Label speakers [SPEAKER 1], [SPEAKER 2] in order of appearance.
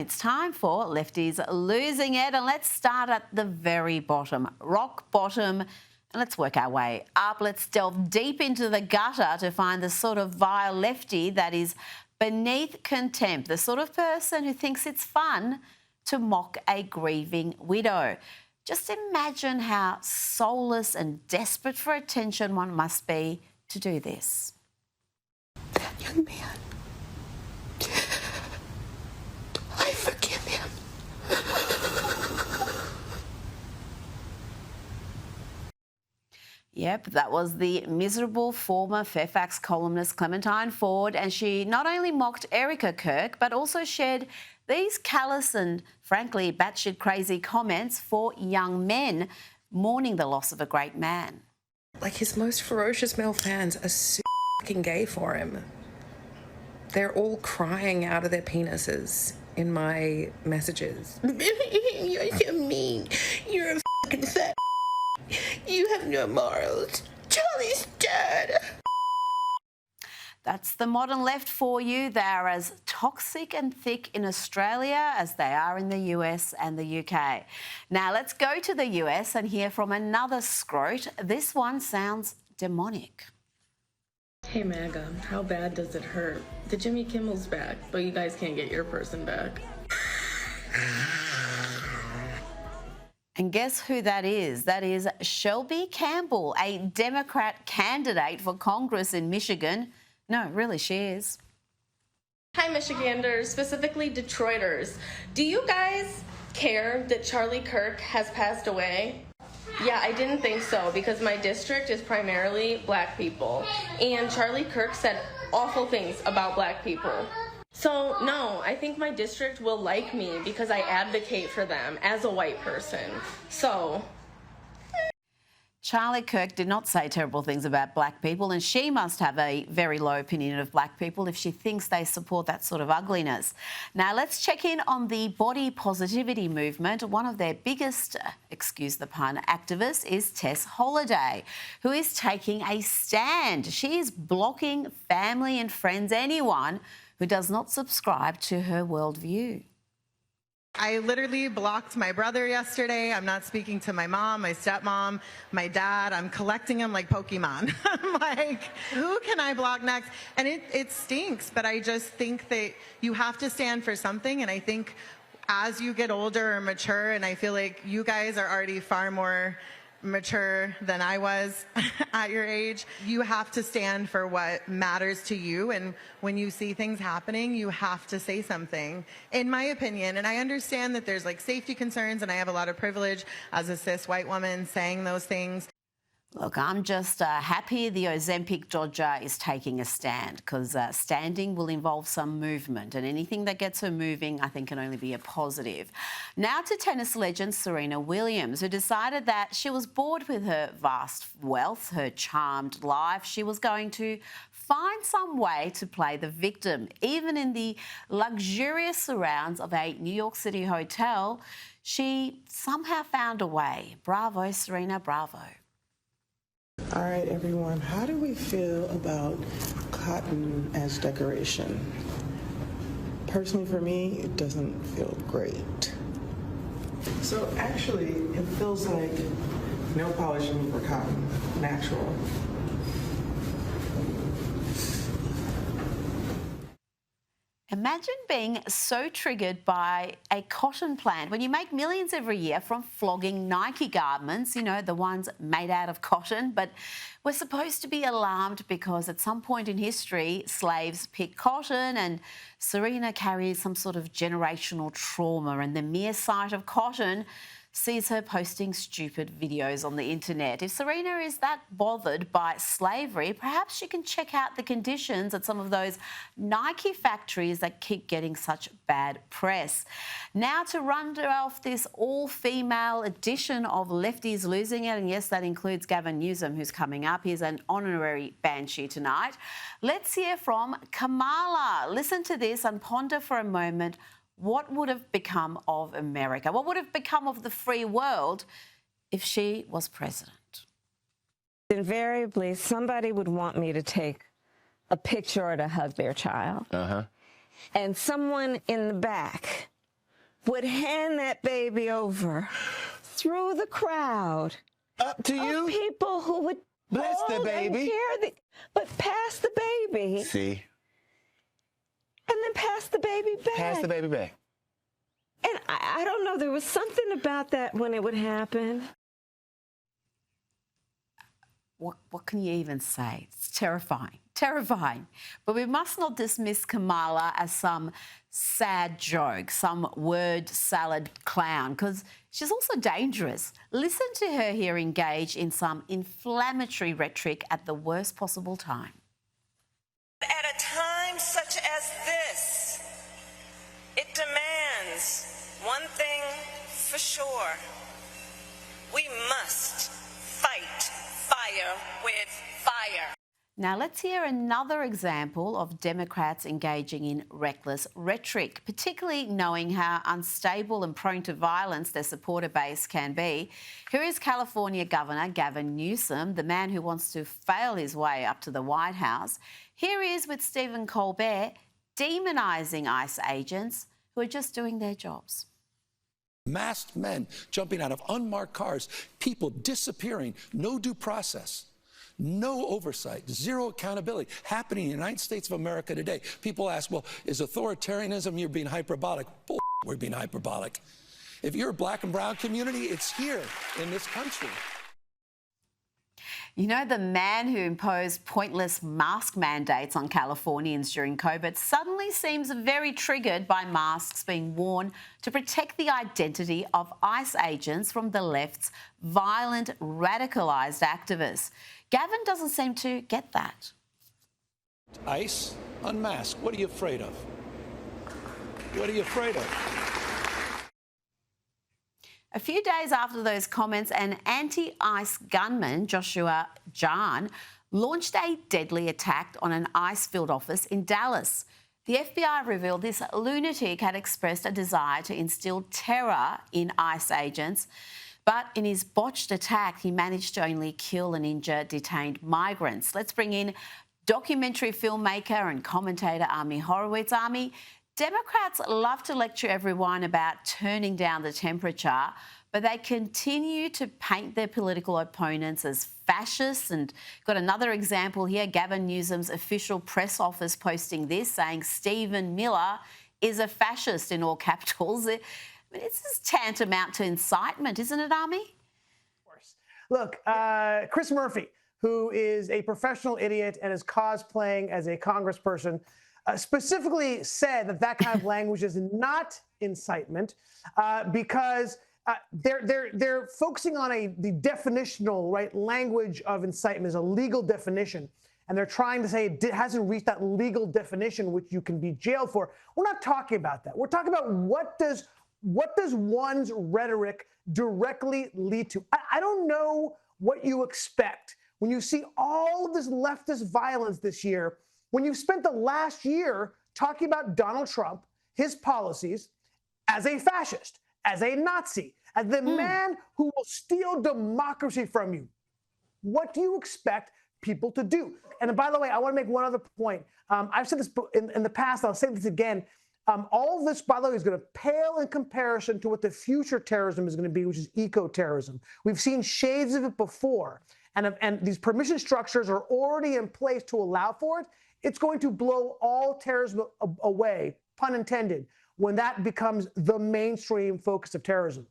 [SPEAKER 1] It's time for Lefties Losing It, and let's start at the very bottom, rock bottom, and let's work our way up. Let's delve deep into the gutter to find the sort of vile lefty that is beneath contempt, the sort of person who thinks it's fun to mock a grieving widow. Just imagine how soulless and desperate for attention one must be to do this.
[SPEAKER 2] That young man, I forgive him.
[SPEAKER 1] Yep, that was the miserable former Fairfax columnist Clementine Ford, and she not only mocked Erika Kirk but also shared these callous and frankly batshit crazy comments for young men mourning the loss of a great man.
[SPEAKER 2] Like, his most ferocious male fans are so fucking gay for him. They're all crying out of their penises in my messages. You're so mean. You're a fucking fat. You have no morals. Charlie's dead.
[SPEAKER 1] That's the modern left for you. They are as toxic and thick in Australia as they are in the US and the UK. Now let's go to the US and hear from another scrote. This one sounds demonic.
[SPEAKER 3] Hey MAGA, how bad does it hurt? The Jimmy Kimmel's back, but you guys can't get your person back.
[SPEAKER 1] And guess who that is? That is Shelby Campbell, a Democrat candidate for Congress in Michigan. No, really, she is.
[SPEAKER 3] Hi Michiganders, specifically Detroiters. Do you guys care that Charlie Kirk has passed away? Yeah, I didn't think so, because my district is primarily black people, and Charlie Kirk said awful things about black people. So no, I think my district will like me because I advocate for them as a white person. So
[SPEAKER 1] Charlie Kirk did not say terrible things about black people, and she must have a very low opinion of black people if she thinks they support that sort of ugliness. Now, let's check in on the body positivity movement. One of their biggest, excuse the pun, activists is Tess Holliday, who is taking a stand. She is blocking family and friends, anyone who does not subscribe to her worldview.
[SPEAKER 4] I literally blocked my brother yesterday. I'm not speaking to my mom, my stepmom, my dad. I'm collecting them like Pokemon. I'm like, who can I block next? And it stinks, but I just think that you have to stand for something. And I think as you get older or mature, and I feel like you guys are already far more mature than I was at your age, you have to stand for what matters to you, and when you see things happening, you have to say something, in my opinion. And I understand that there's like safety concerns, and I have a lot of privilege as a cis white woman saying those things.
[SPEAKER 1] Look, I'm just happy the Ozempic dodger is taking a stand, because standing will involve some movement, and anything that gets her moving I think can only be a positive. Now to tennis legend Serena Williams, who decided that she was bored with her vast wealth, her charmed life. She was going to find some way to play the victim. Even in the luxurious surrounds of a New York City hotel, she somehow found a way. Bravo, Serena, bravo.
[SPEAKER 5] All right, everyone, how do we feel about cotton as decoration? Personally, for me, it doesn't feel great. So actually, it feels like nail polishing for cotton, natural.
[SPEAKER 1] Imagine being so triggered by a cotton plant when you make millions every year from flogging Nike garments, you know, the ones made out of cotton. But we're supposed to be alarmed because at some point in history, slaves picked cotton, and Serena carries some sort of generational trauma, and the mere sight of cotton sees her posting stupid videos on the internet. If Serena is that bothered by slavery, perhaps she can check out the conditions at some of those Nike factories that keep getting such bad press. Now to run off this all-female edition of Lefties Losing It, and yes, that includes Gavin Newsom, who's coming up. He's an honorary Banshee tonight. Let's hear from Kamala. Listen to this and ponder for a moment. What would have become of America? What would have become of the free world if she was president?
[SPEAKER 6] Invariably, somebody would want me to take a picture or to hug their child. And someone in the back would hand that baby over through the crowd
[SPEAKER 7] Up to you.
[SPEAKER 6] of people who would
[SPEAKER 7] Bless the
[SPEAKER 6] hold and
[SPEAKER 7] baby.
[SPEAKER 6] carry but pass the baby
[SPEAKER 7] See?
[SPEAKER 6] and then pass the baby back.
[SPEAKER 7] Pass the baby back.
[SPEAKER 6] And I don't know, there was something about that when it would happen.
[SPEAKER 1] What can you even say? It's terrifying, terrifying. But we must not dismiss Kamala as some sad joke, some word salad clown, because she's also dangerous. Listen to her here engage in some inflammatory rhetoric at the worst possible time.
[SPEAKER 8] At a time such as this, it demands one thing for sure. We must fight fire with fire.
[SPEAKER 1] Now let's hear another example of Democrats engaging in reckless rhetoric, particularly knowing how unstable and prone to violence their supporter base can be. Here is California Governor Gavin Newsom, the man who wants to fail his way up to the White House. Here he is with Stephen Colbert demonising ICE agents who are just doing their jobs.
[SPEAKER 9] Masked men jumping out of unmarked cars, people disappearing, no due process, no oversight, zero accountability happening in the United States of America today. People ask, well, is authoritarianism, you're being hyperbolic? Bull, we're being hyperbolic. If you're a black and brown community, it's here in this country.
[SPEAKER 1] You know, the man who imposed pointless mask mandates on Californians during COVID suddenly seems very triggered by masks being worn to protect the identity of ICE agents from the left's violent, radicalised activists. Gavin doesn't seem to get that.
[SPEAKER 9] ICE, unmasked. What are you afraid of? What are you afraid of?
[SPEAKER 1] A few days after those comments, an anti-ICE gunman, Joshua Jahn, launched a deadly attack on an ICE field office in Dallas. The FBI revealed this lunatic had expressed a desire to instill terror in ICE agents, but in his botched attack, he managed to only kill and injure detained migrants. Let's bring in documentary filmmaker and commentator Ami Horowitz. Ami, Democrats love to lecture everyone about turning down the temperature, but they continue to paint their political opponents as fascists. And got another example here, Gavin Newsom's official press office posting this, saying Stephen Miller is a fascist in all capitals. I mean, this is tantamount to incitement, isn't it, Ami?
[SPEAKER 10] Of course. Look, Chris Murphy, who is a professional idiot and is cosplaying as a congressperson, specifically said that that kind of language is not incitement because they're focusing on the definitional language of incitement is a legal definition, and they're trying to say it hasn't reached that legal definition which you can be jailed for. We're not talking about that. We're talking about what does one's rhetoric directly lead to. I don't know what you expect when you see all of this leftist violence this year, when you've spent the last year talking about Donald Trump, his policies, as a fascist, as a Nazi, as the man who will steal democracy from you. What do you expect people to do? And by the way, I want to make one other point. I've said this in the past, I'll say this again. All of this, by the way, is going to pale in comparison to what the future terrorism is going to be, which is eco-terrorism. We've seen shades of it before, and these permission structures are already in place to allow for it. It's going to blow all terrorism away, pun intended, when that becomes the mainstream focus of terrorism.